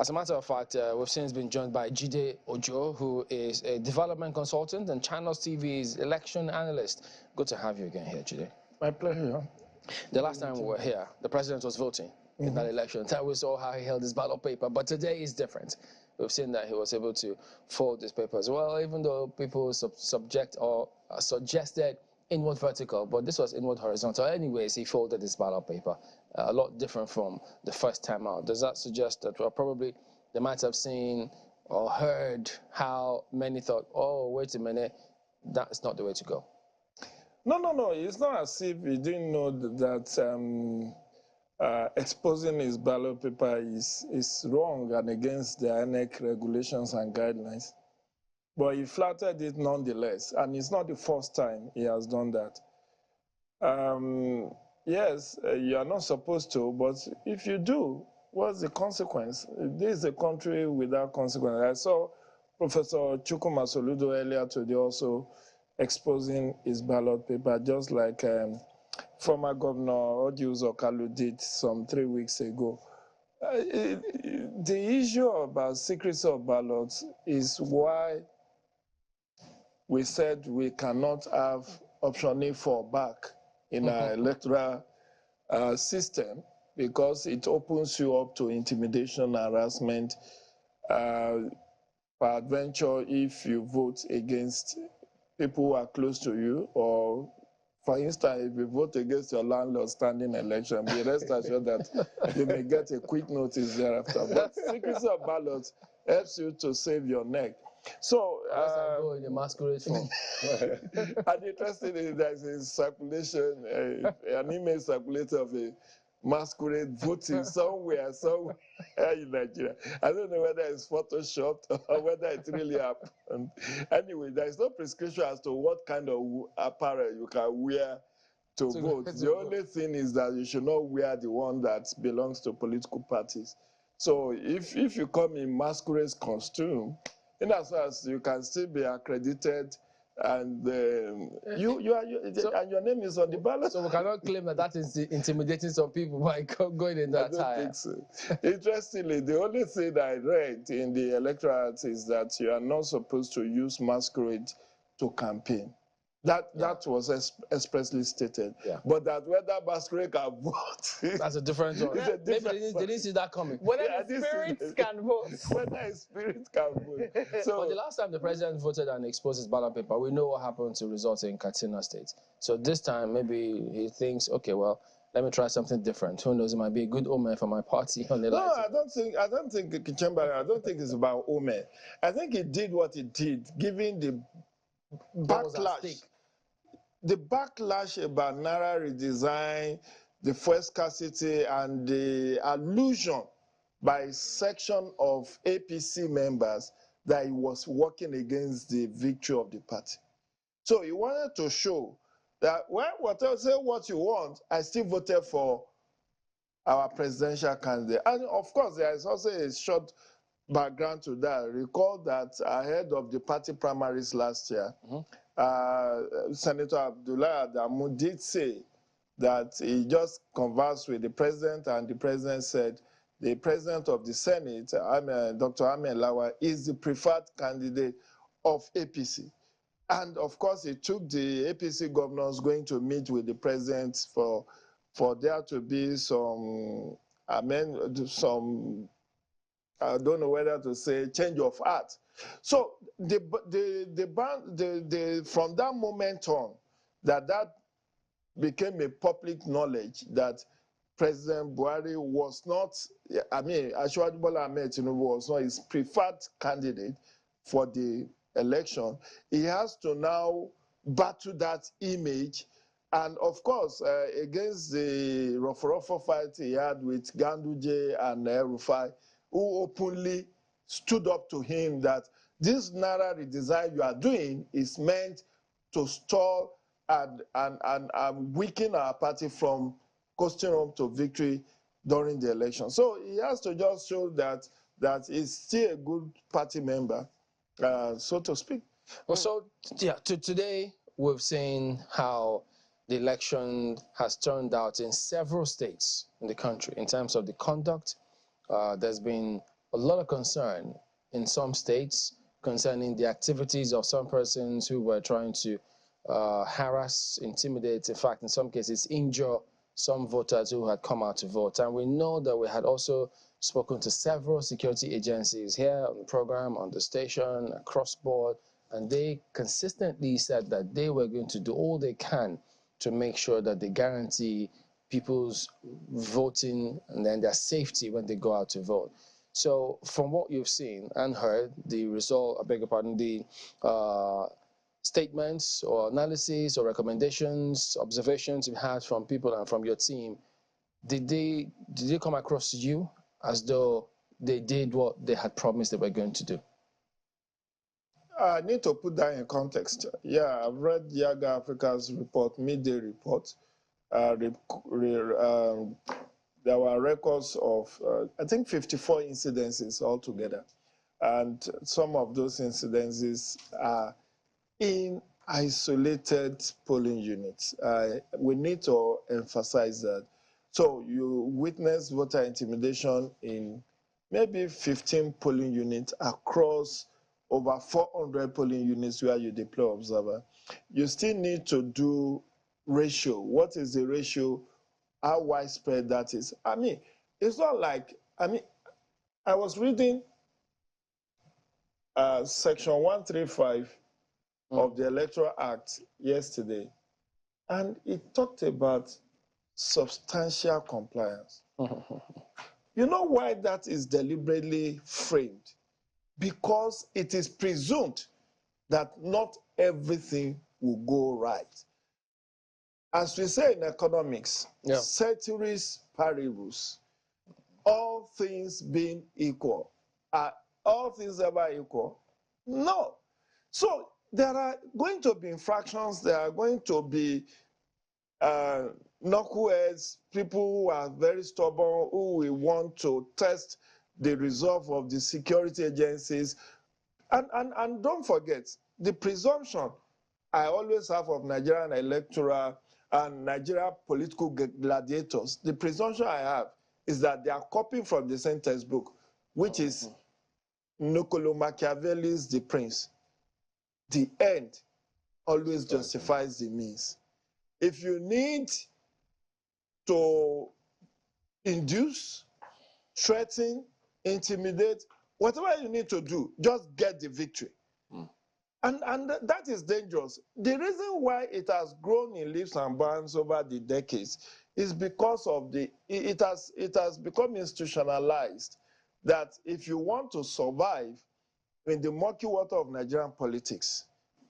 As a matter of fact, we've since been joined by Jide Ojo, who is a development consultant and Channels TV's election analyst. Good to have you again here, Jide. My pleasure. The last time we were here, the president was voting in that election. That we saw how he held his ballot paper, but today is different. We've seen that he was able to fold his paper as well, even though people suggested inward vertical, but this was inward horizontal. Anyways, he folded his ballot paper, a lot different from the first time out. Does that suggest that probably they might have seen or heard how many thought, oh, wait a minute, that's not the way to go? No. It's not as if he didn't know that exposing his ballot paper is wrong and against the INEC regulations and guidelines. But he flattered it nonetheless, and it's not the first time he has done that. Yes, you are not supposed to, but if you do, what's the consequence? This is a country without consequence. I saw Professor Chukwuma Soludo earlier today also exposing his ballot paper, just like former Governor Odiuzo Kalu did some 3 weeks ago. The issue about secrecy of ballots is why we said we cannot have option A for back in our electoral system, because it opens you up to intimidation, harassment, peradventure if you vote against people who are close to you, or for instance, if you vote against your landlord standing election, be rest assured that you may get a quick notice thereafter. But secrecy of ballots helps you to save your neck. So, go in a masquerade form. and interesting is there's a circulation, an image circulated of a masquerade voting somewhere in Nigeria. I don't know whether it's photoshopped or whether it really happened. Anyway, there is no prescription as to what kind of apparel you can wear to vote. The only thing is that you should not wear the one that belongs to political parties. So if you come in masquerade costume, in as far as you can still be accredited, and and your name is on the ballot. So we cannot claim that is intimidating some people by going in that attire. I don't think so. Interestingly, the only thing I read in the Electoral Act is that you are not supposed to use masquerade to campaign. That was expressly stated. Yeah. But that whether masquerade can vote, that's a different one. Maybe they didn't see that coming. Whether the spirits can vote. Whether a spirit can vote. So, but the last time the president voted and exposed his ballot paper, we know what happened to results in Katsina State. So this time, maybe he thinks, okay, well, let me try something different. Who knows? It might be a good omen for my party on the No, I don't think it's about omen. I think he did what he did, given the backlash. The backlash about Naira redesign, the fuel scarcity, and the allusion by a section of APC members that he was working against the victory of the party. So he wanted to show that, well, whatever, say what you want, I still voted for our presidential candidate. And of course, there is also a short background to that. Recall that ahead of the party primaries last year, Senator Abdullah Adamu did say that he just conversed with the president, and the president said the president of the Senate, Dr. Ahmed Lawa, is the preferred candidate of APC. And of course, it took the APC governors going to meet with the president for there to be some, I don't know whether to say change of heart. So from that moment on, that became a public knowledge that President Buhari was not, Asiwaju Bola Ahmed Tinubu was not his preferred candidate for the election. He has to now battle that image, and of course, against the rough fight he had with Ganduje and Rufai, who openly stood up to him that this Naira redesign you are doing is meant to stall and weaken our party from coasting up to victory during the election. So he has to just show that he's still a good party member, so to speak. Well, so yeah, today we've seen how the election has turned out in several states in the country in terms of the conduct. There's been a lot of concern in some states concerning the activities of some persons who were trying to harass, intimidate, in fact, in some cases, injure some voters who had come out to vote. And we know that we had also spoken to several security agencies here on the program, on the station, across board, and they consistently said that they were going to do all they can to make sure that they guarantee people's voting and then their safety when they go out to vote. So from what you've seen and heard, the result, I beg your pardon, the statements or analysis or recommendations, observations you had from people and from your team, did they come across to you as though they did what they had promised they were going to do? I need to put that in context. Yeah, I've read Yaga Africa's report, midday report. There were records of, I think, 54 incidences altogether. And some of those incidences are in isolated polling units. We need to emphasize that. So you witness voter intimidation in maybe 15 polling units across over 400 polling units where you deploy observer. You still need to do ratio. What is the ratio? How widespread that is? I mean, it's not like, I was reading section 135 of the Electoral Act yesterday, and it talked about substantial compliance. You know why that is deliberately framed? Because it is presumed that not everything will go right. As we say in economics, ceteris paribus, all things being equal. Are all things ever equal? No. So there are going to be infractions, there are going to be knuckleheads, people who are very stubborn, who will want to test the resolve of the security agencies. And don't forget, the presumption I always have of Nigerian electoral and Nigerian political gladiators, the presumption I have is that they are copying from the same textbook, which is Niccolo Machiavelli's The Prince. The end always justifies the means. If you need to induce, threaten, intimidate, whatever you need to do, just get the victory. And that is dangerous. The reason why it has grown in leaps and bounds over the decades is because of it has become institutionalized that if you want to survive in the murky water of Nigerian politics,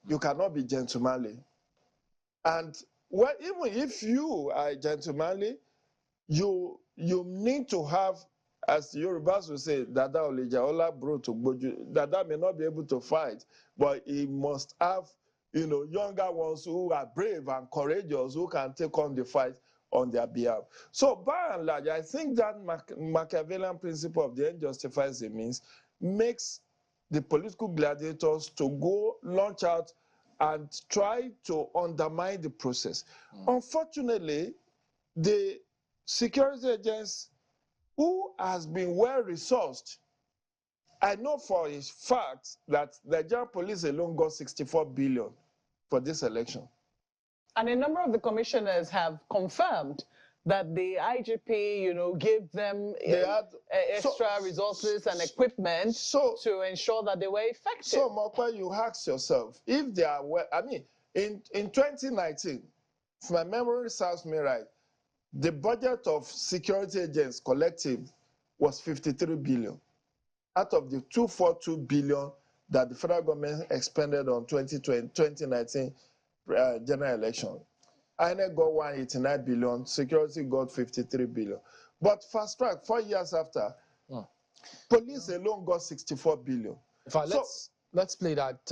you cannot be gentlemanly. And well, even if you are gentlemanly, you need to have, as the Yorubas will say, Dada Oleja Ola Bro to Gboju. Dada may not be able to fight, but he must have, younger ones who are brave and courageous, who can take on the fight on their behalf. So by and large, I think that Machiavellian principle of the end justifies the means makes the political gladiators to go launch out and try to undermine the process. Unfortunately, the security agents who has been well resourced, I know for a fact that the Nigerian police alone got 64 billion for this election. And a number of the commissioners have confirmed that the IGP, gave them extra resources and equipment to ensure that they were effective. So, Mokwa, you ask yourself, if they are well, in 2019, if my memory serves me right, the budget of security agents collective was 53 billion out of the 242 billion that the federal government expended on 2019 general election. INEC got 189 billion, security got 53 billion. But fast track, 4 years after, police alone got 64 billion. In fact, let's play that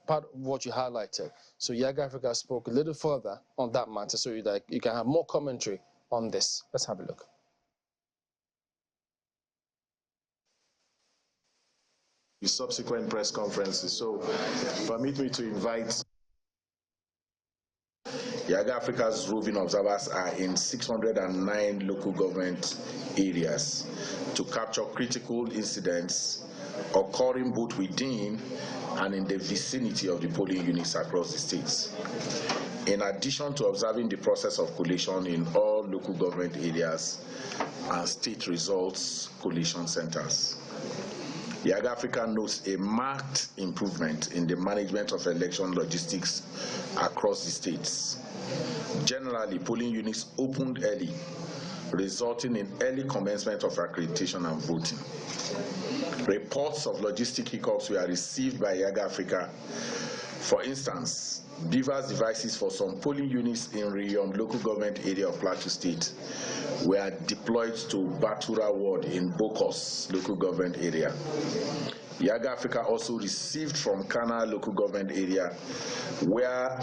part of what you highlighted. So Yaga Africa spoke a little further on that matter so that you can have more commentary on this. Let's have a look. The subsequent press conferences. So permit me to invite Yaga Africa's roving observers are in 609 local government areas to capture critical incidents occurring both within and in the vicinity of the polling units across the states. In addition to observing the process of collation in all local government areas and state results collation centers, Yaga Africa notes a marked improvement in the management of election logistics across the states. Generally, polling units opened early, resulting in early commencement of accreditation and voting. Reports of logistic hiccups were received by Yaga Africa. For instance, beavers devices for some polling units in Riyom local government area of Plateau State were deployed to Batura ward in Bokos local government area. Yaga Africa also received from Kana local government area where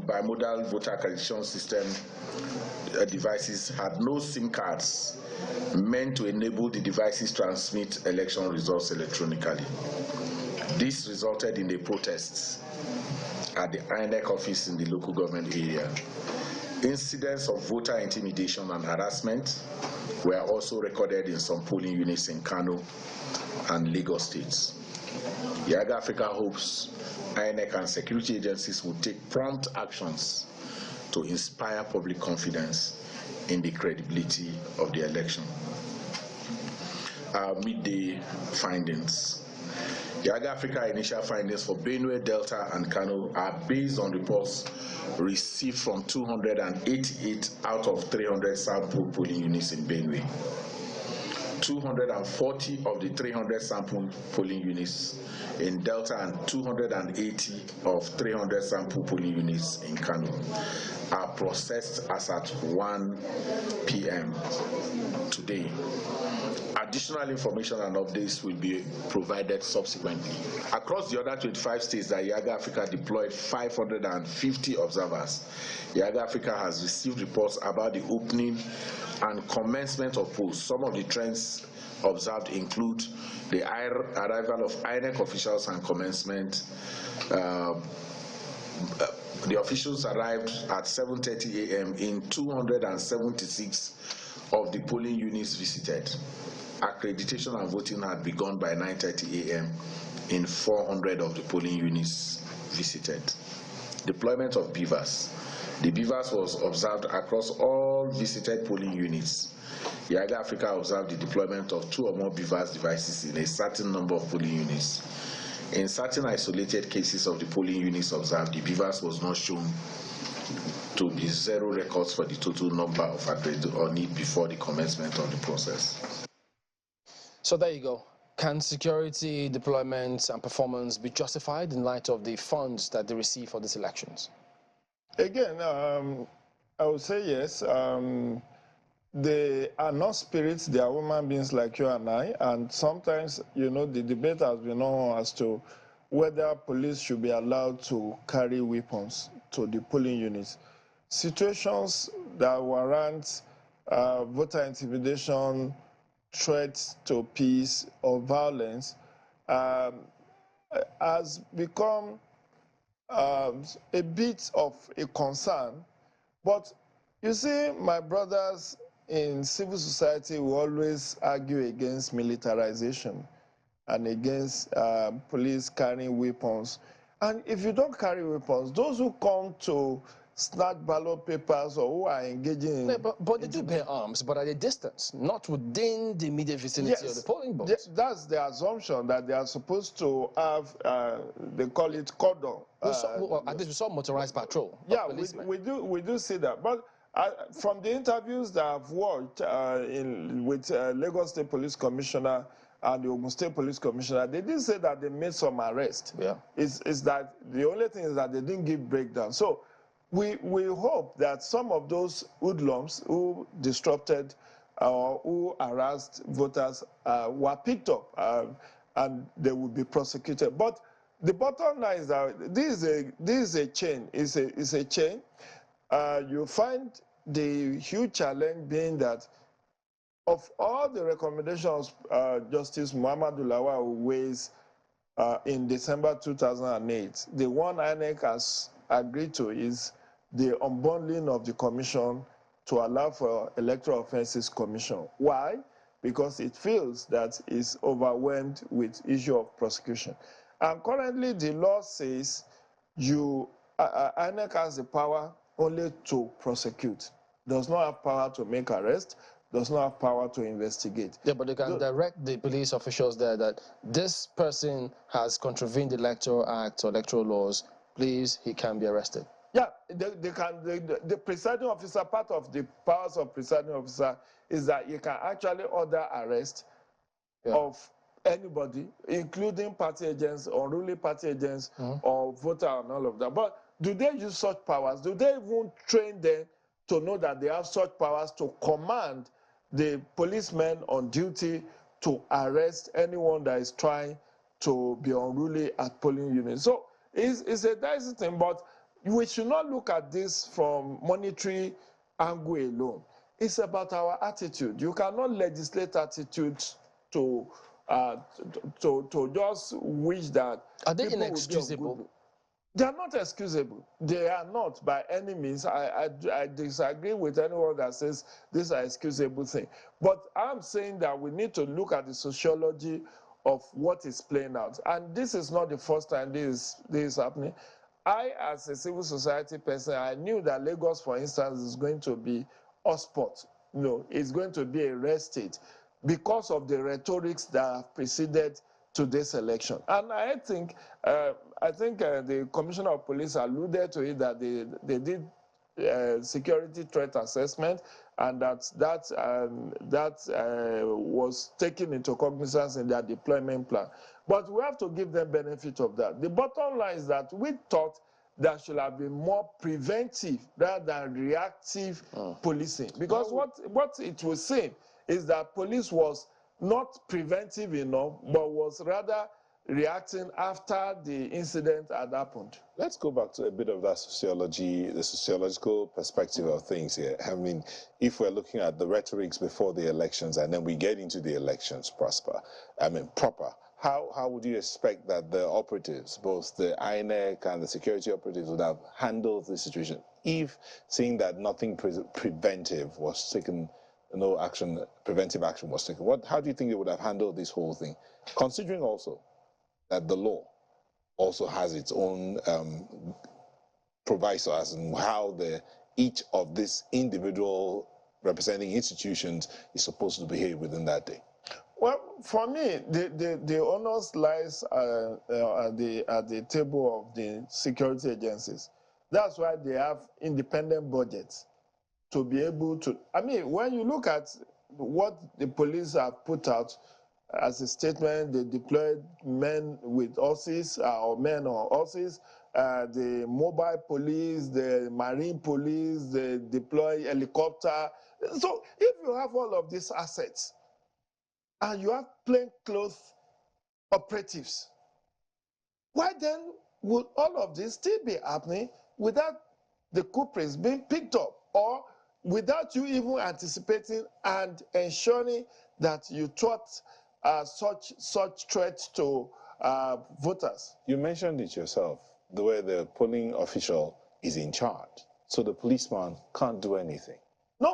bimodal voter accreditation system devices had no SIM cards meant to enable the devices transmit election results electronically. This resulted in the protests at the INEC office in the local government area. Incidents of voter intimidation and harassment were also recorded in some polling units in Kano and Lagos states. Yaga Africa hopes INEC and security agencies will take prompt actions to inspire public confidence in the credibility of the election. Our midday findings. Yaga Africa initial findings for Benue, Delta, and Kano are based on reports received from 288 out of 300 sample polling units in Benue. 240 of the 300 sample polling units in Delta and 280 of 300 sample polling units in Kano are processed as at 1 p.m. today. Additional information and updates will be provided subsequently. Across the other 25 states that Yaga Africa deployed 550 observers, Yaga Africa has received reports about the opening and commencement of polls. Some of the trends observed include the arrival of INEC officials and commencement. The officials arrived at 7:30 a.m. in 276 of the polling units visited. Accreditation and voting had begun by 9:30 a.m. in 400 of the polling units visited. Deployment of beavers. The beavers was observed across all visited polling units. Yaga Africa observed the deployment of 2 or more beavers devices in a certain number of polling units. In certain isolated cases of the polling units observed, the beavers was not shown to be 0 records for the total number of accredited or need before the commencement of the process. So there you go. Can security deployments and performance be justified in light of the funds that they receive for these elections? Again, I would say yes. They are not spirits, they are human beings like you and I. And sometimes, you know, the debate has been on as to whether police should be allowed to carry weapons to the polling units. Situations that warrant voter intimidation, threats to peace or violence has become a bit of a concern. But you see, my brothers in civil society will always argue against militarization and against police carrying weapons. And if you don't carry weapons, those who come to snatch ballot papers or who are engaging in... But they do bear arms, but at a distance, not within the immediate vicinity of the polling booths. That's the assumption, that they are supposed to have, they call it cordon. At least we saw motorized patrol. Yeah, we do see that. But from the interviews that I've watched with Lagos State Police Commissioner and the Ogun State Police Commissioner, they did say that they made some arrests. Yeah. Is that the only thing is that they didn't give breakdown. So we hope that some of those hoodlums who disrupted or who harassed voters were picked up and they will be prosecuted. But the bottom line is that this is a chain. It's a chain. You find the huge challenge being that of all the recommendations Justice Muhammadu Lawal weighs in December 2008, the one INEC has agreed to is the unbundling of the commission to allow for Electoral Offences Commission. Why? Because it feels that it's overwhelmed with issue of prosecution. And currently the law says INEC has the power only to prosecute, does not have power to make arrest, does not have power to investigate. Yeah, but they can direct the police officials there that this person has contravened the Electoral Act or electoral laws, please, he can be arrested. Yeah, the presiding officer, part of the powers of presiding officer is that you can actually order arrest of anybody, including party agents, unruly party agents, or voter and all of that. But do they use such powers? Do they even train them to know that they have such powers to command the policemen on duty to arrest anyone that is trying to be unruly at polling units? So it's a dicey thing, but we should not look at this from monetary angle alone. It's about our attitude. You cannot legislate attitudes to just wish that. Are they inexcusable? They are not excusable. They are not by any means. I disagree with anyone that says these are excusable things. But I'm saying that we need to look at the sociology of what is playing out. And this is not the first time this is happening. I, as a civil society person, I knew that Lagos, for instance, is going to be a hotspot. It's going to be a red state because of the rhetorics that have preceded to this election. And I think the Commissioner of Police alluded to it, that they did security threat assessment, and that was taken into cognizance in their deployment plan. But we have to give them benefit of that. The bottom line is that we thought there should have been more preventive rather than reactive policing. Because what it was saying is that police was not preventive enough, but was rather reacting after the incident had happened. Let's go back to a bit of that sociology, the sociological perspective of things here. I mean, if we're looking at the rhetorics before the elections and then we get into the elections proper, how would you expect that the operatives, both the INEC and the security operatives, would have handled the situation if, seeing that nothing preventive was taken, no action, preventive action was taken? How do you think they would have handled this whole thing, considering also that the law also has its own proviso as in how each of these individual representing institutions is supposed to behave within that day? Well, for me, the onus lies at the table of the security agencies. That's why they have independent budgets to be able to. I mean, when you look at what the police have put out as a statement, they deployed men with horses or men on horses, the mobile police, the marine police, they deploy helicopter. So if you have all of these assets, and you have plainclothes operatives, why then would all of this still be happening without the culprits being picked up, or without you even anticipating and ensuring that you thwart such threats to voters? You mentioned it yourself, the way the polling official is in charge, so the policeman can't do anything,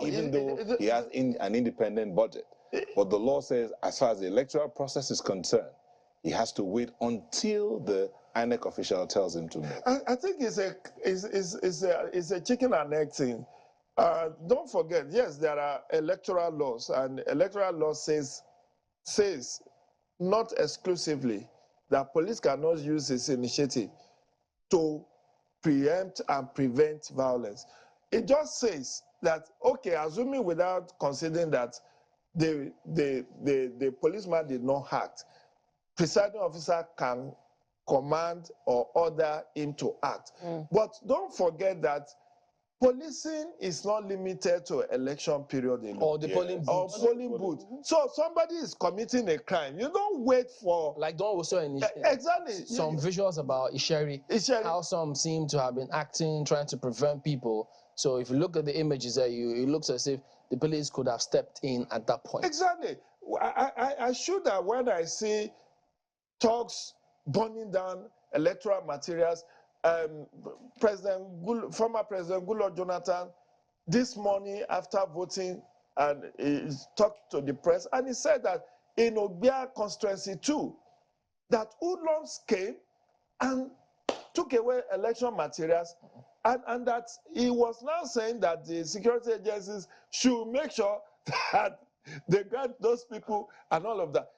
even though he has an independent budget. But the law says, as far as the electoral process is concerned, he has to wait until the INEC official tells him to move. I think it's a chicken and egg thing. Don't forget, yes, there are electoral laws, and electoral law says not exclusively that police cannot use this initiative to preempt and prevent violence. It just says that, okay, assuming without considering that the policeman did not act, presiding officer can command or order him to act. But don't forget that policing is not limited to election period alone. Or the polling booth. So somebody is committing a crime. You don't wait for... Like Don was saying, exactly. Some visuals about Isheri, how some seem to have been acting, trying to prevent people. So if you look at the images there, it looks as if the police could have stepped in at that point. Exactly. I should have, when I see thugs burning down electoral materials, former President Goodluck Jonathan, this morning after voting, and he talked to the press, and he said that in Obia constituency too, that hoodlums came and took away election materials, and that he was now saying that the security agencies should make sure that they grant those people and all of that.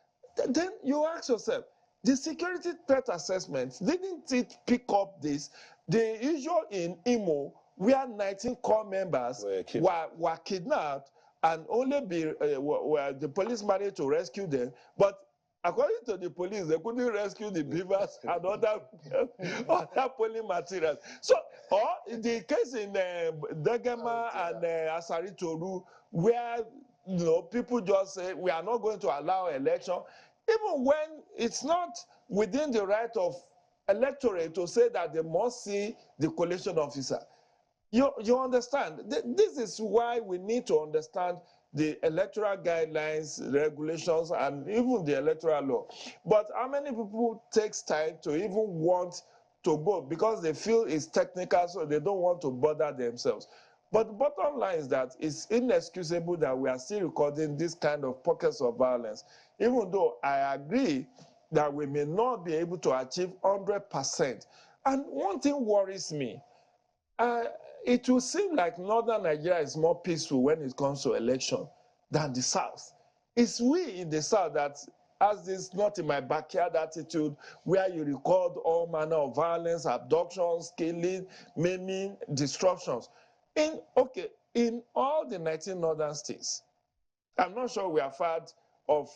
Then you ask yourself, the security threat assessment, didn't it pick up this? The issue in Imo, where 19 core members were kidnapped and only were the police managed to rescue them, but according to the police, they couldn't rescue the beavers and other polling materials. So, or the case in Degema and Asari Toru, where people just say we are not going to allow election, even when it's not within the right of electorate to say that they must see the collation officer. You understand? This is why we need to understand the electoral guidelines, regulations, and even the electoral law. But how many people takes time to even want to vote because they feel it's technical, so they don't want to bother themselves? But the bottom line is that it's inexcusable that we are still recording this kind of pockets of violence, even though I agree that we may not be able to achieve 100%. And one thing worries me. It will seem like northern Nigeria is more peaceful when it comes to election than the south. It's we in the south that has this not in my backyard attitude where you record all manner of violence, abductions, killing, maiming, disruptions. In all the 19 northern states, I'm not sure we have had of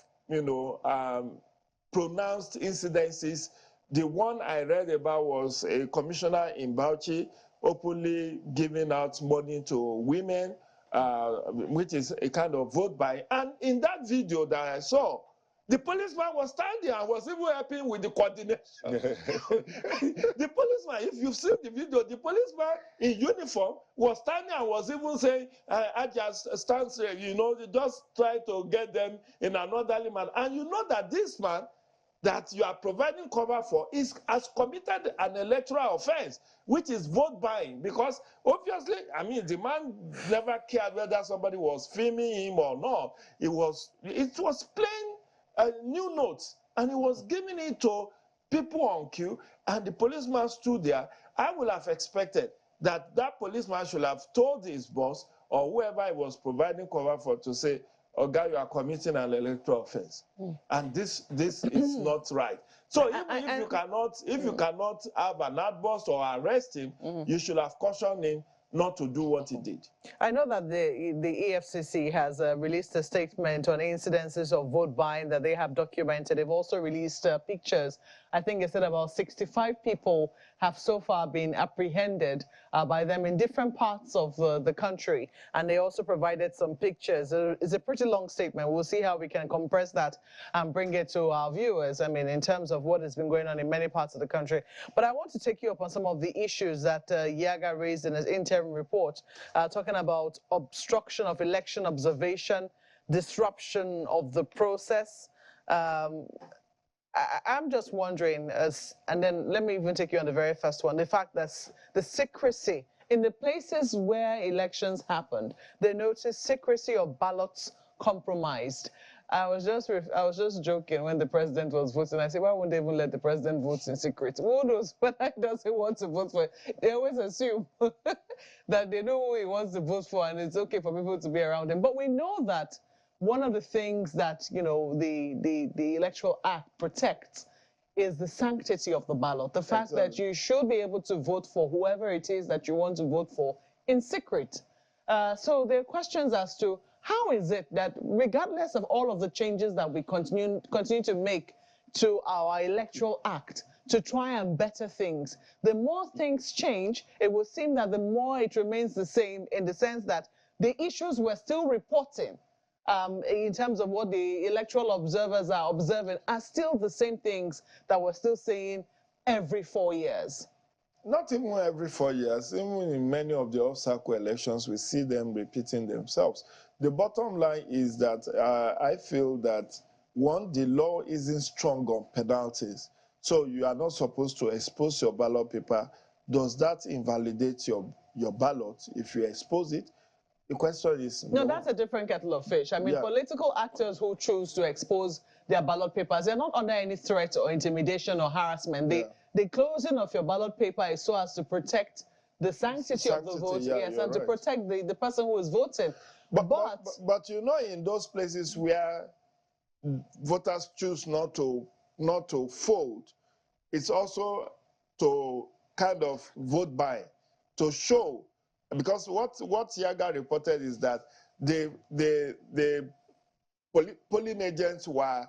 pronounced incidences. The one I read about was a commissioner in Bauchi openly giving out money to women, which is a kind of vote buy. And in that video that I saw, the policeman was standing and was even helping with the coordination. The policeman, if you've seen the video, the policeman in uniform was standing and was even saying, I just stand here, just try to get them in an orderly manner. And you know that this man that you are providing cover for has committed an electoral offense, which is vote buying, because obviously, the man never cared whether somebody was filming him or not. It was plain new notes, and he was giving it to people on queue, and the policeman stood there. I would have expected that policeman should have told his boss or whoever he was providing cover for to say, "Oga, you are committing an electoral offense, and this is not right." So if you cannot have an outburst or arrest him, you should have cautioned him not to do what he did. I know that the EFCC has released a statement on incidences of vote buying that they have documented. They've also released pictures. I think it said about 65 people have so far been apprehended by them in different parts of the country. And they also provided some pictures. It's a pretty long statement. We'll see how we can compress that and bring it to our viewers, in terms of what has been going on in many parts of the country. But I want to take you up on some of the issues that Yaga raised in his interim report, talking about obstruction of election observation, disruption of the process. I'm just wondering, and then let me even take you on the very first one, the fact that the secrecy in the places where elections happened, they noticed secrecy of ballots compromised. I was just joking when the president was voting. I said, why wouldn't they even let the president vote in secret? Who knows when he doesn't want to vote for? They always assume that they know who he wants to vote for, and it's okay for people to be around him. But we know that one of the things that the Electoral Act protects is the sanctity of the ballot. The fact that you should be able to vote for whoever it is that you want to vote for in secret. So there are questions as to how is it that regardless of all of the changes that we continue to make to our Electoral Act to try and better things, the more things change, it will seem that the more it remains the same, in the sense that the issues we're still reporting in terms of what the electoral observers are observing are still the same things that we're still saying every 4 years. Not even every 4 years. Even in many of the off-cycle elections, we see them repeating themselves. The bottom line is that I feel that, one, the law isn't strong on penalties. So you are not supposed to expose your ballot paper does that invalidate your ballot if you expose it? The question is no. That's a different kettle of fish. I mean, political actors who choose to expose their ballot papers, they're not under any threat or intimidation or harassment. The closing of your ballot paper is so as to protect the sanctity of the vote, yes, and to protect the person who is voting. But you know, in those places where voters choose not to fold, it's also to kind of vote by, to show, because what Yaga reported is that the polling agents were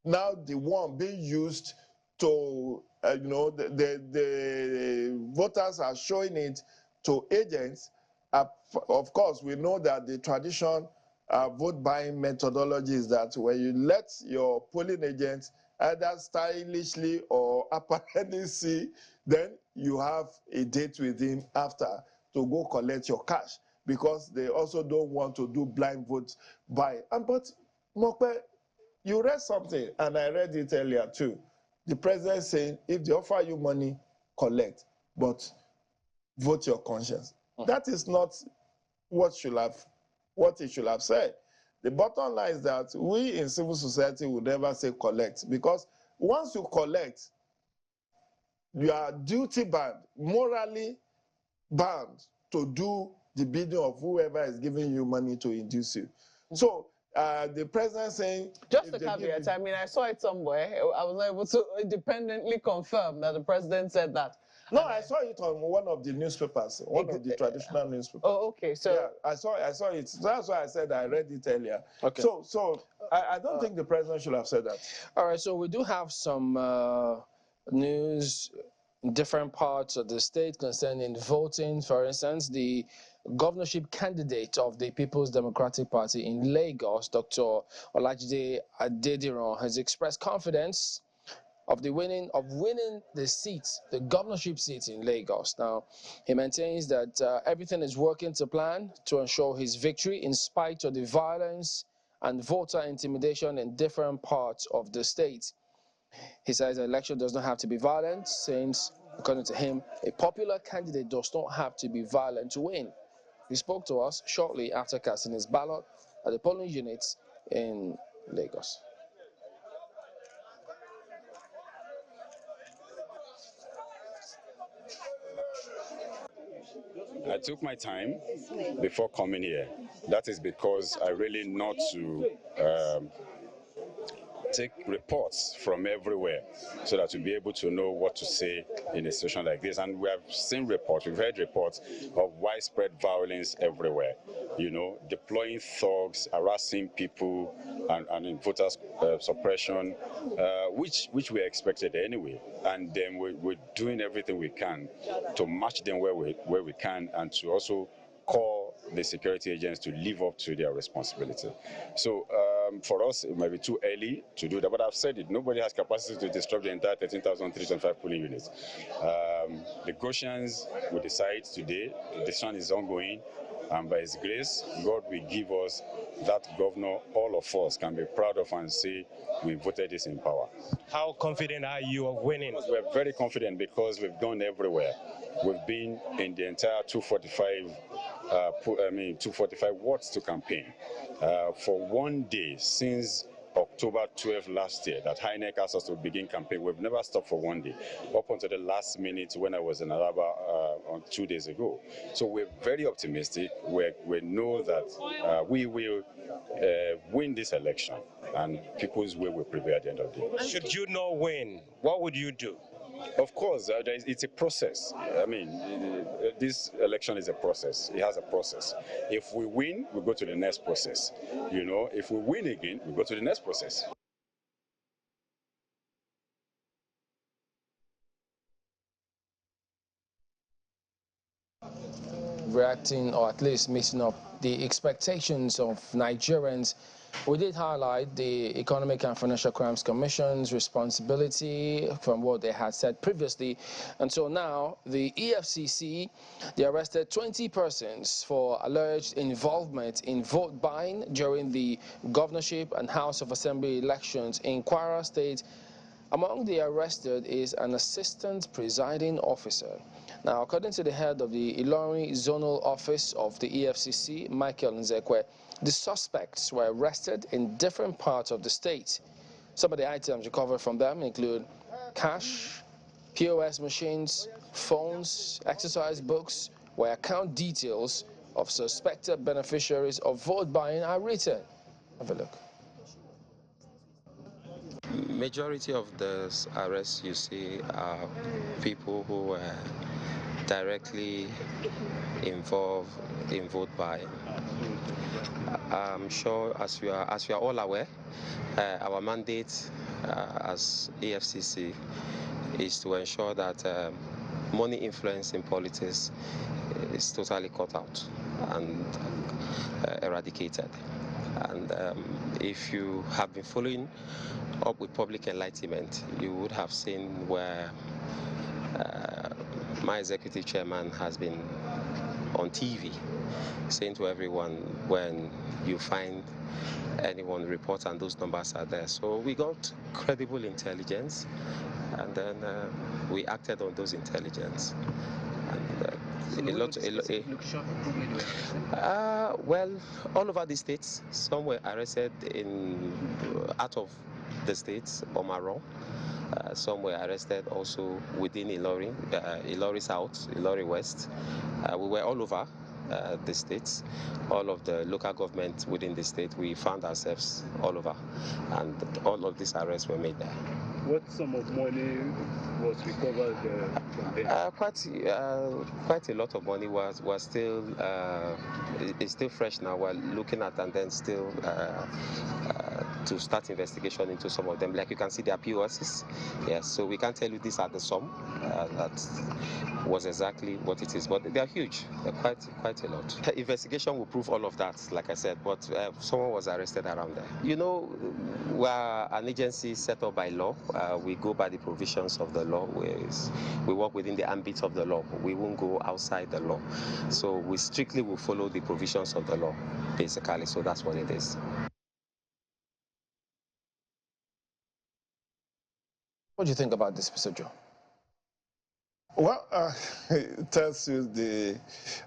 now the one being used to, you know, the voters are showing it to agents. Of course, we know that the tradition vote buying methodology is that when you let your polling agents either stylishly or apparently see, then you have a date with him after to go collect your cash, because they also don't want to do blind vote buying. But Mokpe, you read something, and I read it earlier too. The president saying, if they offer you money, collect, but vote your conscience. That is not what he should have said. The bottom line is that we in civil society would never say collect, because once you collect, you are duty bound, morally bound to do the bidding of whoever is giving you money to induce you. So the president saying... Just a caveat, I mean, I saw it somewhere. I was able to independently confirm that the president said that. No, I saw it on one of the newspapers, one of the traditional newspapers. Oh, okay. So yeah, I saw it. That's why I said I read it earlier. Okay. So I don't think the president should have said that. All right. So we do have some news in different parts of the state concerning voting. For instance, the governorship candidate of the People's Democratic Party in Lagos, Dr. Olajide Adediran, has expressed confidence of winning the seat, the governorship seat in Lagos. Now, he maintains that everything is working to plan to ensure his victory in spite of the violence and voter intimidation in different parts of the state. He says the election does not have to be violent, since, according to him, a popular candidate does not have to be violent to win. He spoke to us shortly after casting his ballot at the polling units in Lagos. I took my time before coming here. That is because I really not to take reports from everywhere, so that we'll be able to know what to say in a situation like this. And we have seen reports, we've heard reports of widespread violence everywhere, you know, deploying thugs, harassing people, and in voters suppression, which we expected anyway. And then we're doing everything we can to match them where we can, and to also call the security agents to live up to their responsibility. So for us, it might be too early to do that, but I've said it, nobody has capacity to disrupt the entire 13,325 polling units. The Goshians will decide today. The decision is ongoing, and by His grace, God will give us that governor all of us can be proud of and say we voted this in power. How confident are you of winning? We're very confident because we've gone everywhere. We've been in the entire 245 wards to campaign. For one day since October 12 last year that INEC asked us to begin campaign, we've never stopped for one day, up until the last minute when I was in Araba on 2 days ago. So we're very optimistic. We know that we will win this election, and people's will prevail at the end of the day. Should you not win, what would you do? Of course, it's a process. I mean, this election is a process. It has a process. If we win, we go to the next process. You know, if we win again, we go to the next process. Reacting, or at least meeting up the expectations of Nigerians, we did highlight the Economic and Financial Crimes Commission's responsibility from what they had said previously. And so now the EFCC, they arrested 20 persons for alleged involvement in vote buying during the governorship and House of Assembly elections in Kwara State Among the arrested is an assistant presiding officer. Now, according to the head of the Ilorin Zonal Office of the EFCC, Michael Nzekwe, the suspects were arrested in different parts of the state. Some of the items recovered from them include cash, POS machines, phones, exercise books, where account details of suspected beneficiaries of vote buying are written. Have a look. Majority of the arrests you see are people who were directly involved in vote buying. I'm sure, as you are all aware, our mandate as EFCC is to ensure that money influence in politics is totally cut out and eradicated. And if you have been following up with public enlightenment, you would have seen where my executive chairman has been on TV saying to everyone, when you find anyone report and those numbers are there. So we got credible intelligence, and then we acted on those intelligence. Well, all over the states. Some were arrested out of the states, Omaro. Some were arrested also within Ilorin, Ilorin South, Ilorin West. We were all over the states, all of the local government within the state. We found ourselves all over, and all of these arrests were made there. What sum of money was recovered from there? Quite a lot of money was still is still fresh now. We're looking at, and then still to start investigation into some of them. Like you can see, there are POSs. Yes, so we can't tell you these are the sum. That was exactly what it is, but they are huge. They're quite a lot. Investigation will prove all of that, like I said. But someone was arrested around there. You know, we're an agency set up by law. We go by the provisions of the law. We work within the ambit of the law. We won't go outside the law. So we strictly will follow the provisions of the law, basically. So that's what it is. What do you think about this procedure? Well, it tells you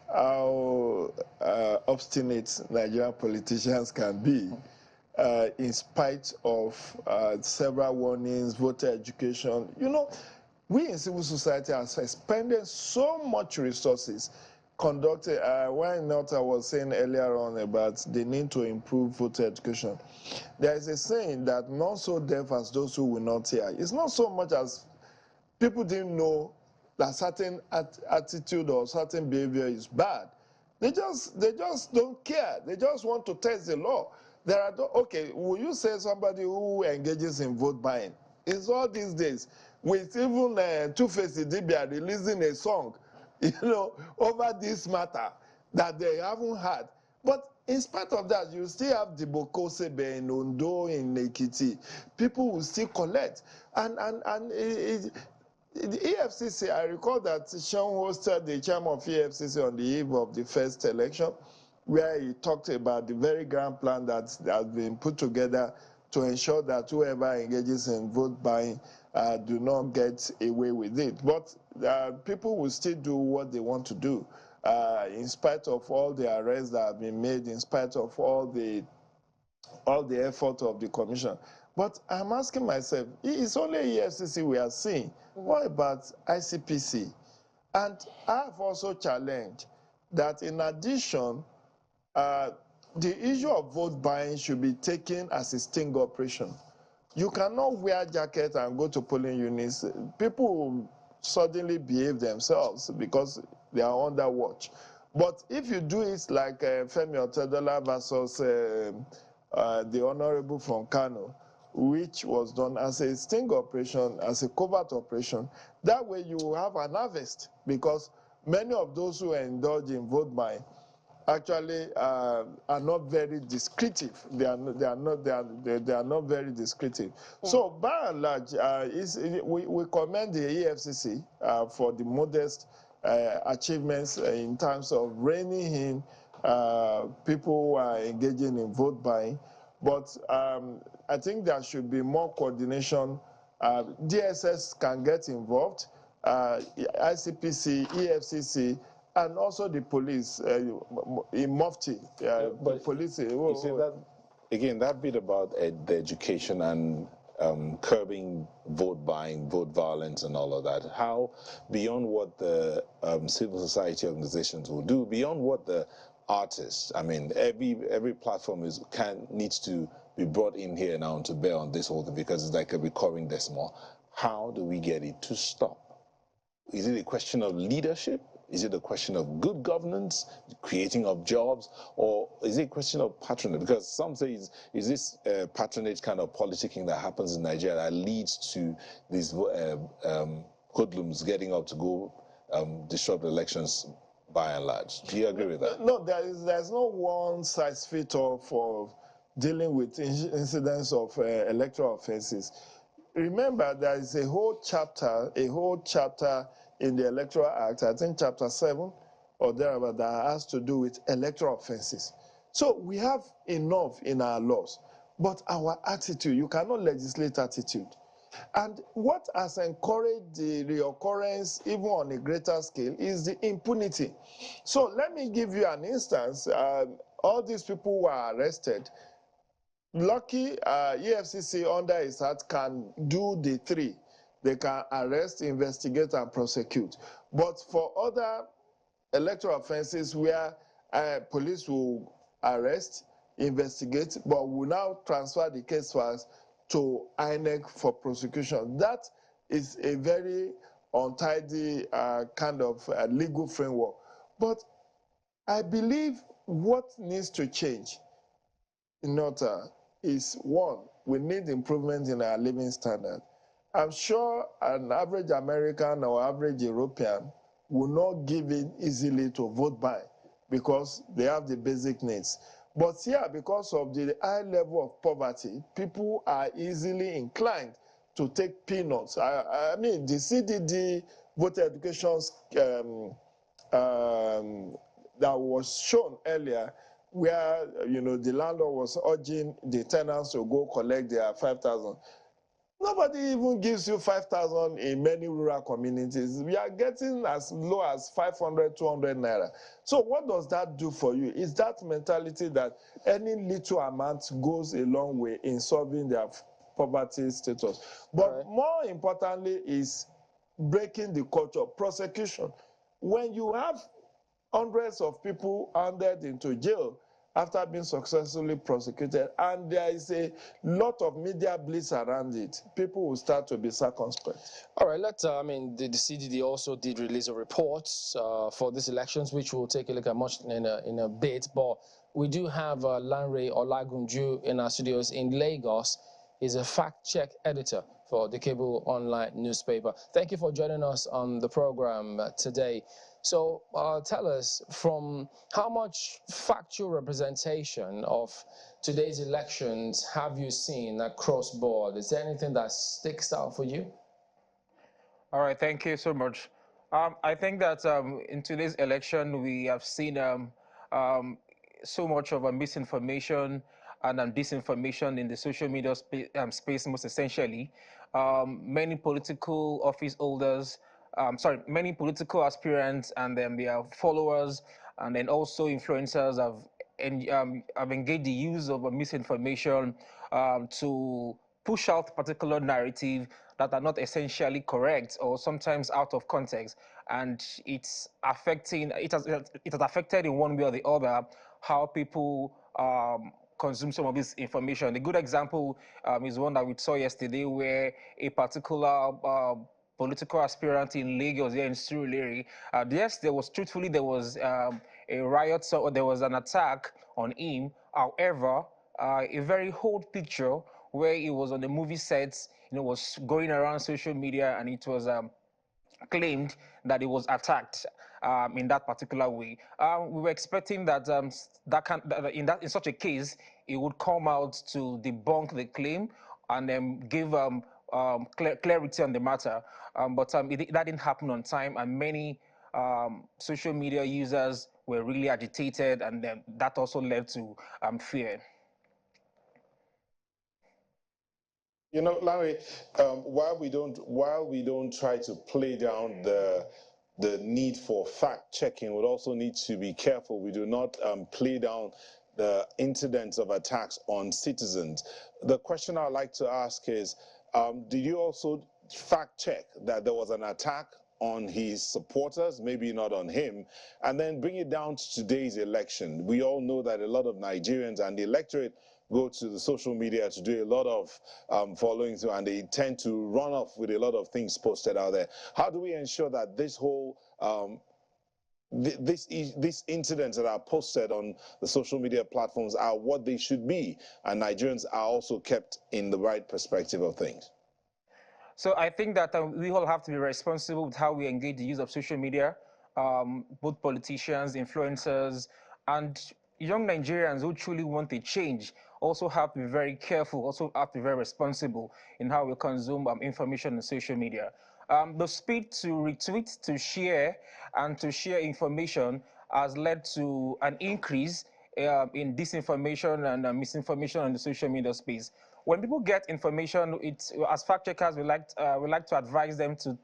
how obstinate Nigerian politicians can be. In spite of several warnings, voter education. You know, we in civil society are spending so much resources conducting, why not I was saying earlier on about the need to improve voter education. There is a saying that none so deaf as those who will not hear. It's not so much as people didn't know that certain attitude or certain behavior is bad. They just don't care. They just want to test the law. There are okay. Will you say somebody who engages in vote buying? It's all these days with even Two-Face Idibia releasing a song, you know, over this matter that they haven't had. But in spite of that, you still have the Bokosebe in Ondo, in Ekiti. People will still collect, and the EFCC, I recall that Sean hosted the chairman of EFCC on the eve of the first election, where he talked about the very grand plan that has been put together to ensure that whoever engages in vote buying do not get away with it. But people will still do what they want to do, in spite of all the arrests that have been made, in spite of all the effort of the commission. But I'm asking myself, it's only EFCC we are seeing. What about ICPC? And I've also challenged that in addition, the issue of vote buying should be taken as a sting operation. You cannot wear jacket and go to polling units. People will suddenly behave themselves because they are under watch. But if you do it like Femi Otedola versus the Honorable from Kano, which was done as a sting operation, as a covert operation, that way you will have an harvest, because many of those who indulge in vote buying actually are not very descriptive. They are not very descriptive. Yeah. So by and large, we commend the EFCC for the modest achievements in terms of reining in people who are engaging in vote buying. But I think there should be more coordination DSS can get involved, ICPC, EFCC, and also the police, in Mufti, the police. You see that, again, that bit about the education and curbing vote buying, vote violence and all of that, how beyond what the civil society organizations will do, beyond what the artists, I mean, every platform needs to be brought in here now to bear on this whole thing, because it's like a recurring decimal. How do we get it to stop? Is it a question of leadership? Is it a question of good governance, creating of jobs, or is it a question of patronage? Because some say, is this patronage kind of politicking that happens in Nigeria that leads to these hoodlums getting up to go disrupt elections by and large? Do you agree with that? No, there's no one size fits all for dealing with incidents of electoral offenses. Remember, there is a whole chapter in the Electoral Act, I think chapter 7 or thereabout, that has to do with electoral offenses. So we have enough in our laws, but our attitude, you cannot legislate attitude. And what has encouraged the reoccurrence, even on a greater scale, is the impunity. So let me give you an instance. All these people who were arrested, lucky EFCC under its act can do the three. They can arrest, investigate, and prosecute. But for other electoral offenses where police will arrest, investigate, but will now transfer the case files to INEC for prosecution. That is a very untidy kind of legal framework. But I believe what needs to change in order is, one, we need improvement in our living standard. I'm sure an average American or average European will not give in easily to vote by because they have the basic needs. But here, because of the high level of poverty, people are easily inclined to take peanuts. I mean, the CDD voter education that was shown earlier, where the landlord was urging the tenants to go collect their 5,000. Nobody even gives you 5,000 in many rural communities. We are getting as low as 500, 200 naira. So what does that do for you? Is that mentality that any little amount goes a long way in solving their poverty status. But more importantly is breaking the culture, prosecution. When you have hundreds of people handed into jail after being successfully prosecuted, and there is a lot of media blitz around it, people will start to be circumspect. All right, the CDD also did release a report for these elections, which we'll take a look at much in a bit, but we do have Lanre Olagunju in our studios in Lagos. He's a fact-check editor for the cable online newspaper. Thank you for joining us on the program today. So tell us, from how much factual representation of today's elections have you seen across board? Is there anything that sticks out for you? All right, thank you so much. I think that in today's election, we have seen so much of a misinformation and disinformation in the social media space, most essentially. Many political office holders, many political aspirants and their followers, and then also influencers have engaged the use of misinformation to push out particular narrative that are not essentially correct or sometimes out of context, and it has affected in one way or the other how people consume some of this information. A good example is one that we saw yesterday, where a particular political aspirant in Lagos, here in Surulere, yes, there was a riot, so there was an attack on him. However, a very old picture where he was on the movie sets, was going around social media, and it was claimed that he was attacked in that particular way. We were expecting that in such a case, he would come out to debunk the claim and give clarity on the matter. But that didn't happen on time, and many social media users were really agitated, and that also led to fear. You know, Larry, while we don't try to play down the need for fact checking, we also need to be careful we do not play down the incidents of attacks on citizens. The question I'd like to ask is, did you also fact check that there was an attack on his supporters, maybe not on him, and then bring it down to today's election? We all know that a lot of Nigerians and the electorate go to the social media to do a lot of following through, and they tend to run off with a lot of things posted out there. How do we ensure that this whole these incidents that are posted on the social media platforms are what they should be, and Nigerians are also kept in the right perspective of things? So I think that we all have to be responsible with how we engage the use of social media, both politicians, influencers, and young Nigerians who truly want a change also have to be very careful, also have to be very responsible in how we consume information on social media. The speed to retweet, to share, and to share information has led to an increase in disinformation and misinformation on the social media space. When people get information, as fact checkers, we like to advise them to,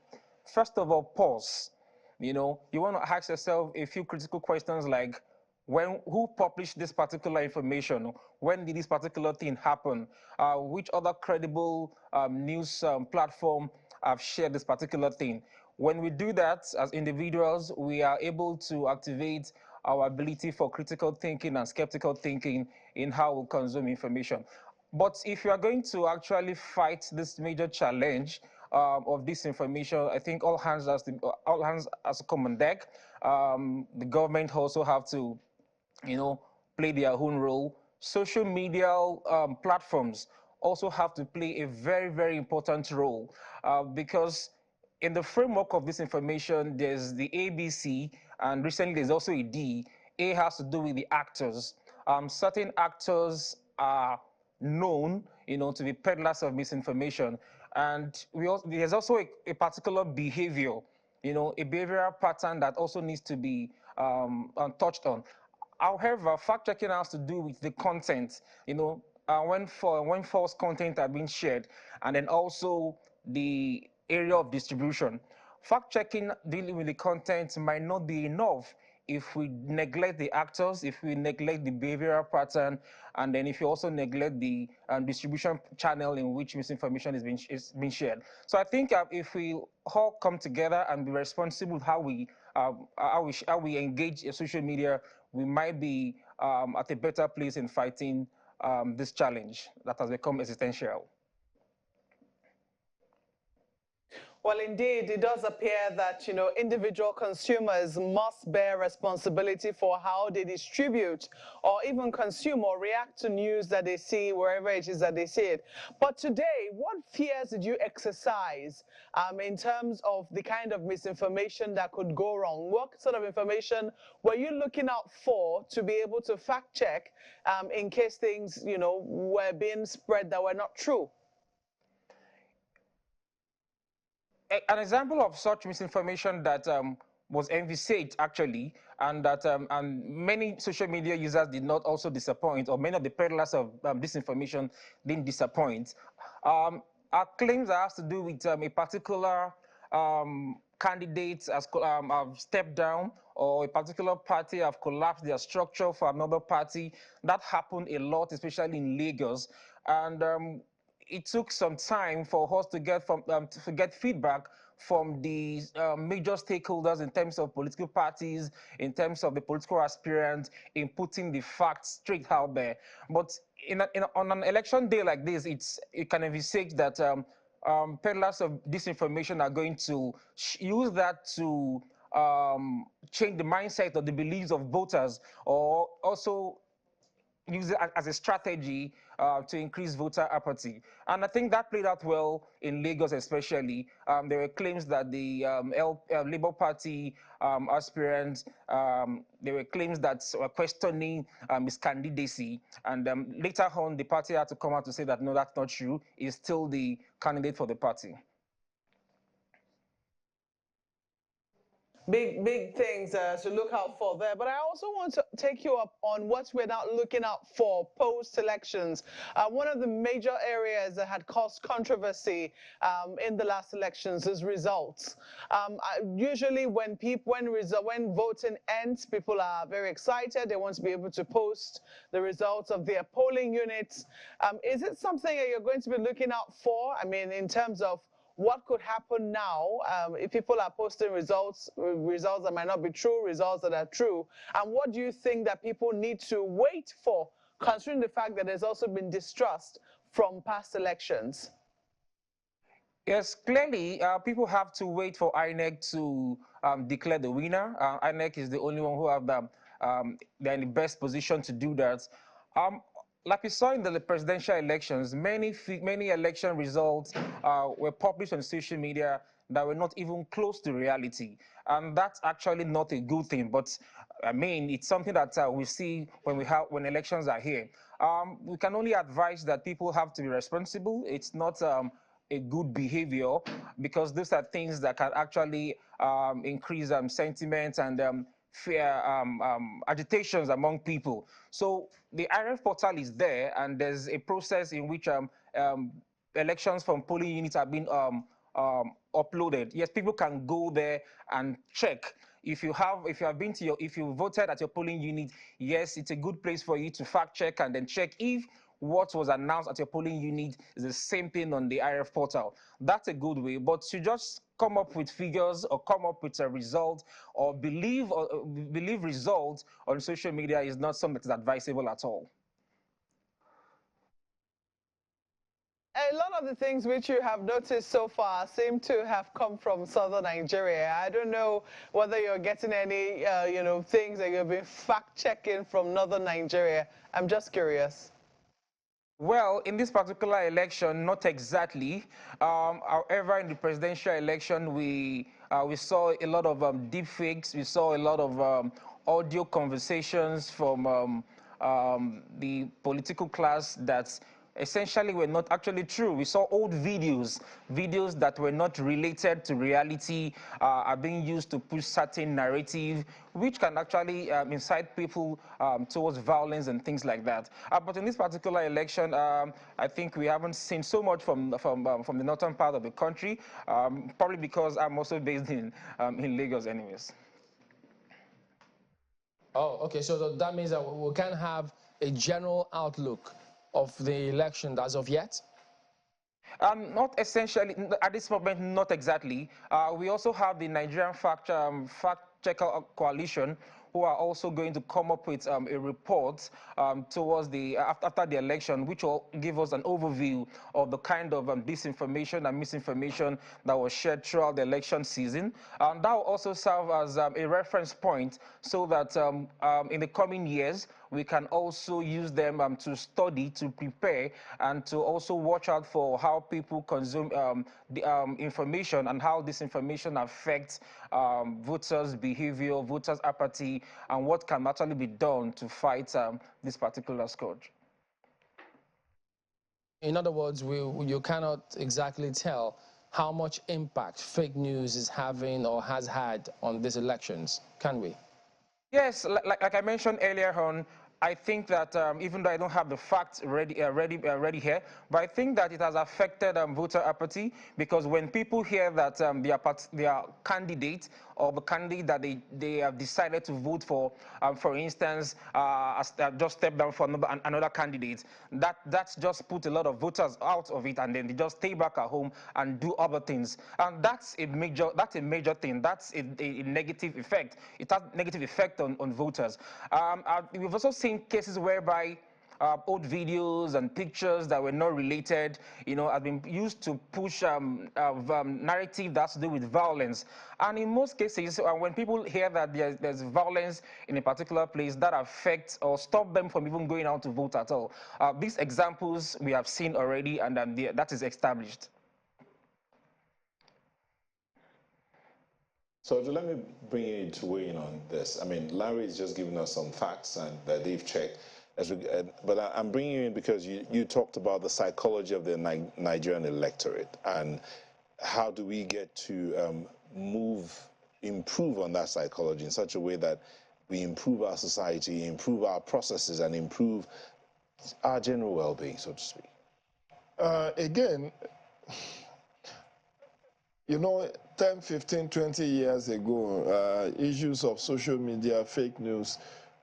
first of all, pause. You know, you want to ask yourself a few critical questions like, who published this particular information? When did this particular thing happen? Which other credible news platform have shared this particular thing? When we do that as individuals, we are able to activate our ability for critical thinking and skeptical thinking in how we consume information. But if you are going to actually fight this major challenge of disinformation, I think all hands has to come on deck. The government also have to, you know, play their own role. Social media platforms also have to play a very, very important role because in the framework of this information, there's the ABC, and recently there's also a D. A has to do with the actors. Certain actors are known, you know, to be peddlers of misinformation, and there's also a particular behavior, you know, a behavioral pattern that also needs to be touched on. However, fact-checking has to do with the content, you know, when false content are being shared, and then also the area of distribution. Fact-checking dealing with the content might not be enough if we neglect the actors, if we neglect the behavioral pattern, and then if you also neglect the distribution channel in which misinformation is being shared. So I think if we all come together and be responsible with how we engage in social media, we might be at a better place in fighting this challenge that has become existential. Well, indeed, it does appear that, you know, individual consumers must bear responsibility for how they distribute or even consume or react to news that they see wherever it is that they see it. But today, what fears did you exercise in terms of the kind of misinformation that could go wrong? What sort of information were you looking out for to be able to fact check in case things, you know, were being spread that were not true? An example of such misinformation that was envisaged actually, and that and many social media users did not also disappoint, or many of the peddlers of disinformation didn't disappoint, are claims that has to do with a particular candidate have stepped down, or a particular party have collapsed their structure for another party. That happened a lot, especially in Lagos, and it took some time for us to get feedback from the major stakeholders in terms of political parties, in terms of the political aspirants, in putting the facts straight out there. But on an election day like this, it can envisage that peddlers of disinformation are going to use that to change the mindset or the beliefs of voters, or also use it as a strategy to increase voter apathy. And I think that played out well in Lagos especially. There were claims that the Labour Party aspirants, there were claims that were questioning his candidacy. And later on, the party had to come out to say that, no, that's not true. He's still the candidate for the party. big things to look out for there. But I also want to take you up on what we're now looking out for post-elections. One of the major areas that had caused controversy in the last elections is results. Usually when voting ends, people are very excited. They want to be able to post the results of their polling units. Is it something that you're going to be looking out for? I mean, in terms of what could happen now if people are posting results that might not be true, results that are true? And what do you think that people need to wait for, considering the fact that there's also been distrust from past elections? Yes, clearly, people have to wait for INEC to declare the winner. INEC is the only one who have they're in the best position to do that. Like we saw in the presidential elections, many election results were published on social media that were not even close to reality. And that's actually not a good thing. But I mean, it's something that we see when elections are here. We can only advise that people have to be responsible. It's not a good behavior, because those are things that can actually increase sentiment and fear, agitations among people. So the IRF portal is there, and there's a process in which elections from polling units are being uploaded. Yes, people can go there and check. If you voted at your polling unit, yes, it's a good place for you to fact check and then check if what was announced at your polling unit is the same thing on the IRF portal. That's a good way. But to just come up with figures or come up with a result or believe results on social media is not something that's advisable at all. A lot of the things which you have noticed so far seem to have come from southern Nigeria. I don't know whether you're getting any, things that you've been fact-checking from northern Nigeria. I'm just curious. Well, in this particular election, not exactly. However, in the presidential election, we saw a lot of deep fakes. We saw a lot of audio conversations from the political class that essentially were not actually true. We saw old videos that were not related to reality are being used to push certain narrative, which can actually incite people towards violence and things like that. But in this particular election, I think we haven't seen so much from the northern part of the country, probably because I'm also based in Lagos anyways. Oh, okay, so that means that we can have a general outlook of the election as of yet? Not essentially, at this moment, not exactly. We also have the Nigerian Fact Checker Coalition, who are also going to come up with a report towards after the election, which will give us an overview of the kind of disinformation and misinformation that was shared throughout the election season. That will also serve as a reference point so that in the coming years, we can also use them to study, to prepare, and to also watch out for how people consume the information and how this information affects voters' behavior, voters' apathy, and what can actually be done to fight this particular scourge. In other words, you cannot exactly tell how much impact fake news is having or has had on these elections, can we? Yes, like I mentioned earlier on, I think that even though I don't have the facts ready here, but I think that it has affected voter apathy, because when people hear that their candidate or the candidate that they have decided to vote for instance, just step down for another candidate, that's just put a lot of voters out of it, and then they just stay back at home and do other things, and that's a major thing. That's a negative effect. It has negative effect on voters. We've also seen cases whereby old videos and pictures that were not related, have been used to push narrative that's to do with violence. And in most cases, when people hear that there's violence in a particular place, that affects or stop them from even going out to vote at all. These examples we have seen already, and that is established. So let me bring you to weigh in on this. I mean, Larry is just giving us some facts and that they've checked. But I'm bringing you in because you talked about the psychology of the Nigerian electorate and how do we get to move improve on that psychology in such a way that we improve our society, improve our processes, and improve our general well-being, so to speak? Again, you know, 10, 15, 20 years ago, issues of social media, fake news,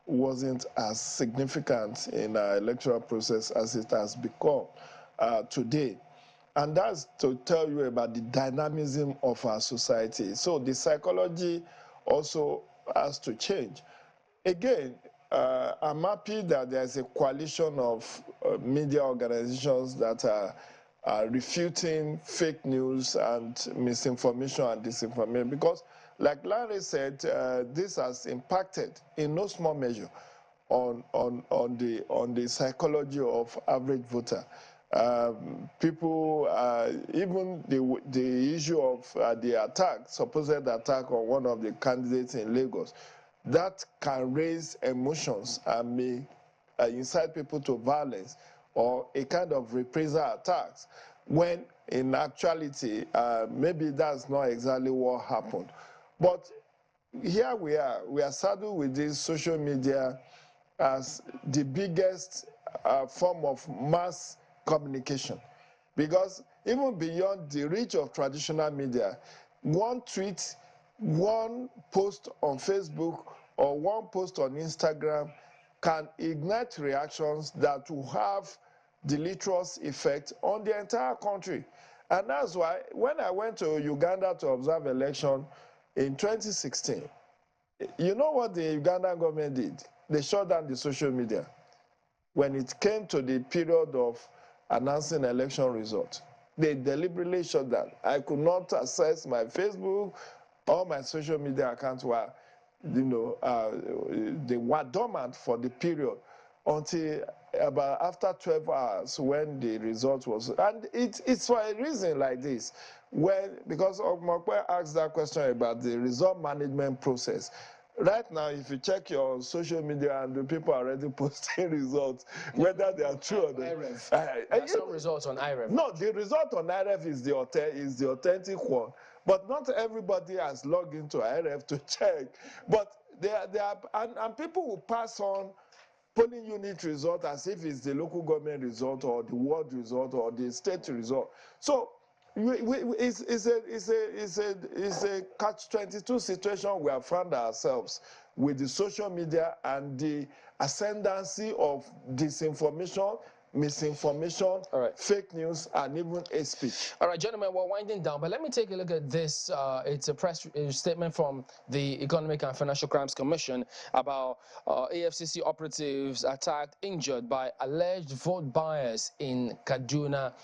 wasn't as significant in our electoral process as it has become today. And that's to tell you about the dynamism of our society. So the psychology also has to change. Again, I'm happy that there's a coalition of media organizations that are refuting fake news and misinformation and disinformation, because like Larry said, this has impacted in no small measure on the psychology of average voter. People, even the issue of the attack, supposed attack on one of the candidates in Lagos, that can raise emotions and may incite people to violence or a kind of reprisal attacks, when in actuality, maybe that's not exactly what happened. But here we are saddled with this social media as the biggest form of mass communication, because even beyond the reach of traditional media, one tweet, one post on Facebook or one post on Instagram can ignite reactions that will have deleterious effect on the entire country. And that's why when I went to Uganda to observe election in 2016, you know what the Ugandan government did? They shut down the social media when it came to the period of announcing election results. They deliberately shut down. I could not access my Facebook. All my social media accounts were, you know, they were dormant for the period until about after 12 hours when the result was. And it's for a reason like this. Because Ogmokwe asked that question about the result management process. Right now, if you check your social media, and the people are already posting results, whether they are true or not. There are some results on IREF. No, the result on IREF is the authentic one. But not everybody has logged into IREF to check. But and people will pass on polling unit result as if it's the local government result or the ward result or the state result. So it's a catch-22 situation we have found ourselves with the social media and the ascendancy of disinformation, misinformation, fake news, and even hate speech. All right, gentlemen, we're winding down, but let me take a look at this. It's a press statement from the Economic and Financial Crimes Commission about EFCC operatives attacked, injured by alleged vote buyers in Kaduna.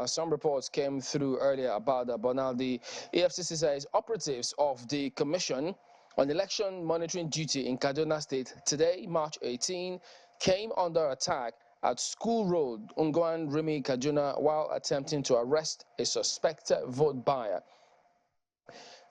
Some reports came through earlier about that, but now the EFCC says operatives of the Commission on Election Monitoring Duty in Kaduna State today, March 18, came under attack at School Road, Ungwan Rimi, Kaduna, while attempting to arrest a suspected vote buyer.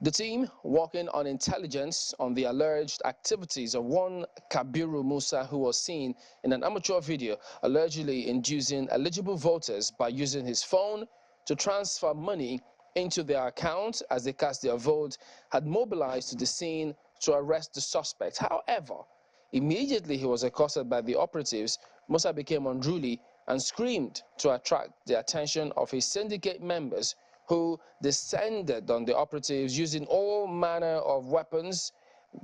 The team, working on intelligence on the alleged activities of one Kabiru Musa, who was seen in an amateur video allegedly inducing eligible voters by using his phone to transfer money into their account as they cast their vote, had mobilized to the scene to arrest the suspect. However, immediately he was accosted by the operatives, Musa became unruly and screamed to attract the attention of his syndicate members, who descended on the operatives using all manner of weapons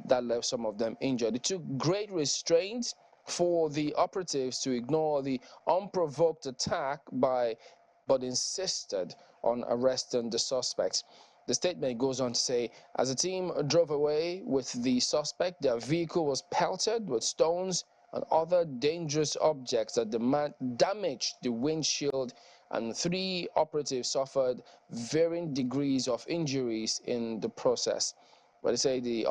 that left some of them injured. It took great restraint for the operatives to ignore the unprovoked attack but insisted on arresting the suspects. The statement goes on to say, as the team drove away with the suspect, their vehicle was pelted with stones and other dangerous objects that damaged the windshield, and 3 operatives suffered varying degrees of injuries in the process. But they say the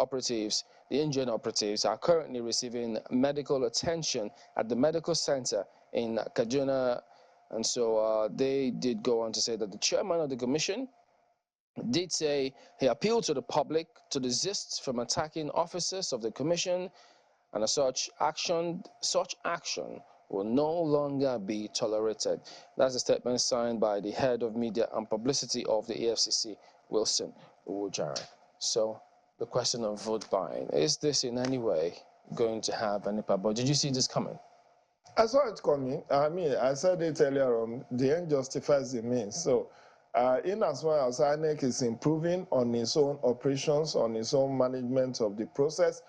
injured operatives are currently receiving medical attention at the medical center in Kaduna. And so they did go on to say that the chairman of the commission did say he appealed to the public to desist from attacking officers of the commission, and such action will no longer be tolerated. That's a statement signed by the head of media and publicity of the EFCC, Wilson Uwujara. So the question of vote buying. Is this in any way going to have an impact? But did you see this coming? I saw it coming. I mean, I said it earlier on, the end justifies the means. So in as well as INEC is improving on its own operations, on its own management of the process,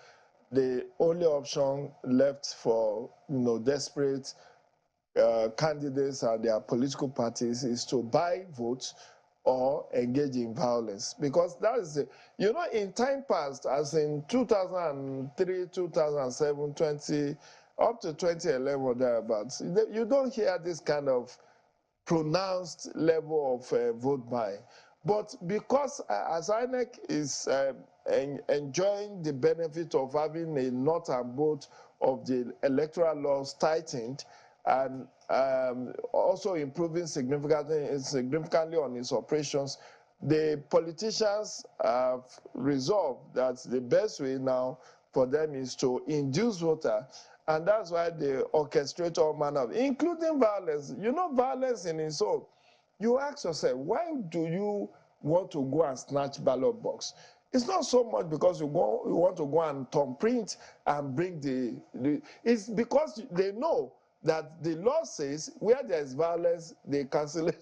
the only option left for desperate candidates and their political parties is to buy votes or engage in violence, because that is in time past, as in 2003, 2007, 20 up to 2011 or thereabouts, you don't hear this kind of pronounced level of vote buying. But because as INEC is enjoying the benefit of having a nut and bolt of the electoral laws tightened, and also improving significantly on its operations, the politicians have resolved that the best way now for them is to induce voter, and that's why they orchestrate all manner of, including violence. Violence in its own. You ask yourself, why do you want to go and snatch ballot box? It's not so much because you want to go and thumbprint and bring it's because they know that the law says where there is violence, the cancellation,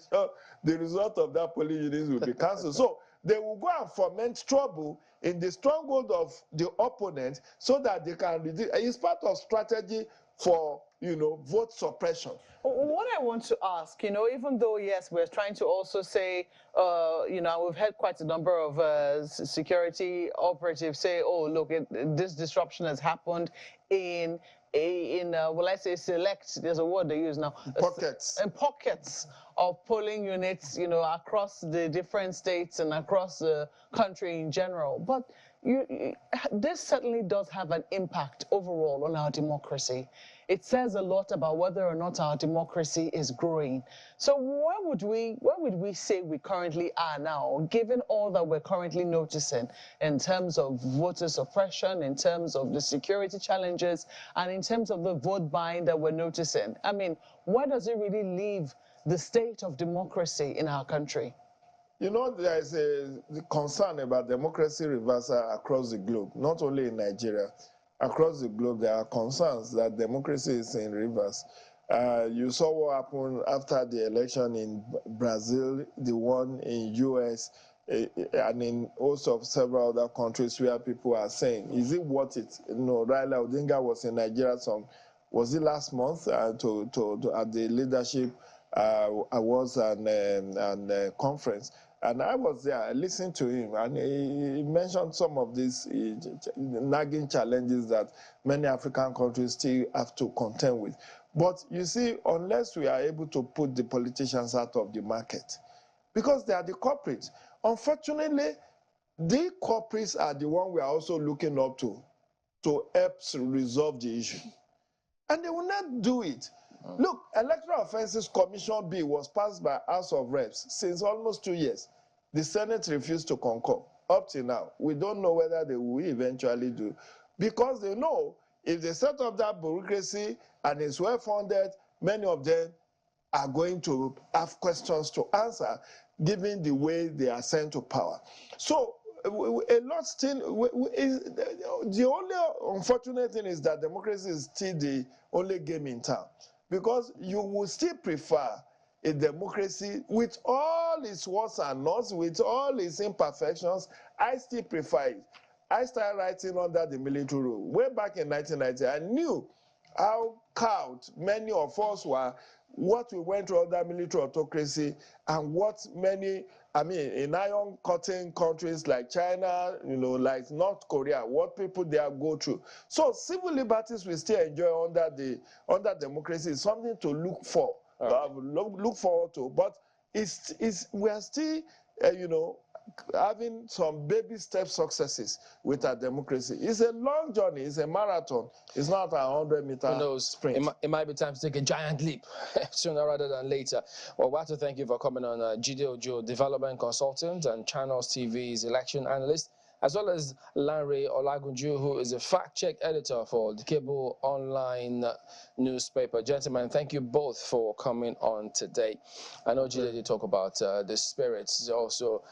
the result of that polling unit will be cancelled. So they will go and foment trouble in the stronghold of the opponent so that they can reduce. It's part of strategy for vote suppression. What I want to ask, even though, yes, we're trying to also say, we've had quite a number of security operatives say, oh, look, this disruption has happened in well, I say select, there's a word they use now. Pockets. In pockets of polling units, across the different states and across the country in general. But this certainly does have an impact overall on our democracy. It says a lot about whether or not our democracy is growing. So where would we say we currently are now, given all that we're currently noticing in terms of voter suppression, in terms of the security challenges, and in terms of the vote buying that we're noticing? I mean, where does it really leave the state of democracy in our country? There is a concern about democracy reversal across the globe, not only in Nigeria. Across the globe, there are concerns that democracy is in reverse. You saw what happened after the election in Brazil, the one in US, and in also several other countries where people are saying, is it worth it? Raila Odinga was in Nigeria was it last month at the leadership awards and conference. And I was there, I listened to him, and he mentioned some of these nagging challenges that many African countries still have to contend with. But you see, unless we are able to put the politicians out of the market, because they are the culprits. Unfortunately, the culprits are the one we are also looking up to help resolve the issue. And they will not do it. Look, Electoral Offences Commission Bill was passed by House of Reps since almost 2 years. The Senate refused to concur. Up to now, we don't know whether they will eventually do, because they know if they set up that bureaucracy and it's well-funded, many of them are going to have questions to answer, given the way they are sent to power. So a lot still, the only unfortunate thing is that democracy is still the only game in town, because you will still prefer a democracy with all its warts and nuts, with all its imperfections. I still prefer it. I started writing under the military rule way back in 1990. I knew how cowed many of us were, what we went through under military autocracy, and what many, in iron curtain countries like China, like North Korea, what people there go through. So civil liberties we still enjoy under democracy is something to look for, look forward to. But we are still, having some baby step successes with our democracy. It's a long journey. It's a marathon. It's not a 100-meter sprint. It might be time to take a giant leap sooner rather than later. Well, I want to thank you for coming on. Jide Ojo, development consultant and Channels TV's election analyst. as well as Lanre Olagunju, who is a fact-check editor for the cable online newspaper. Gentlemen, thank you both for coming on today. I know Jide did talk about the spirits also.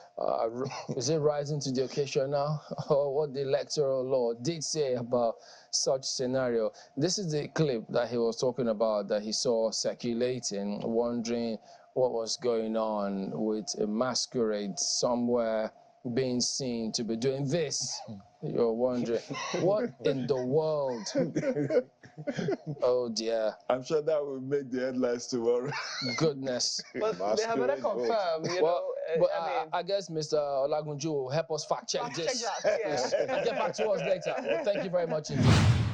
Is it rising to the occasion now? Or what the electoral law did say about such scenario? This is the clip that he was talking about that he saw circulating, wondering what was going on with a masquerade somewhere being seen to be doing this. You're wondering, what in the world? Oh dear. I'm sure that will make the headlines tomorrow. Goodness. But they have better confirm, you know. But I guess Mr. Olagunju will help us fact check this. Fact check that, Yes. And get back to us later. Well, thank you very much indeed.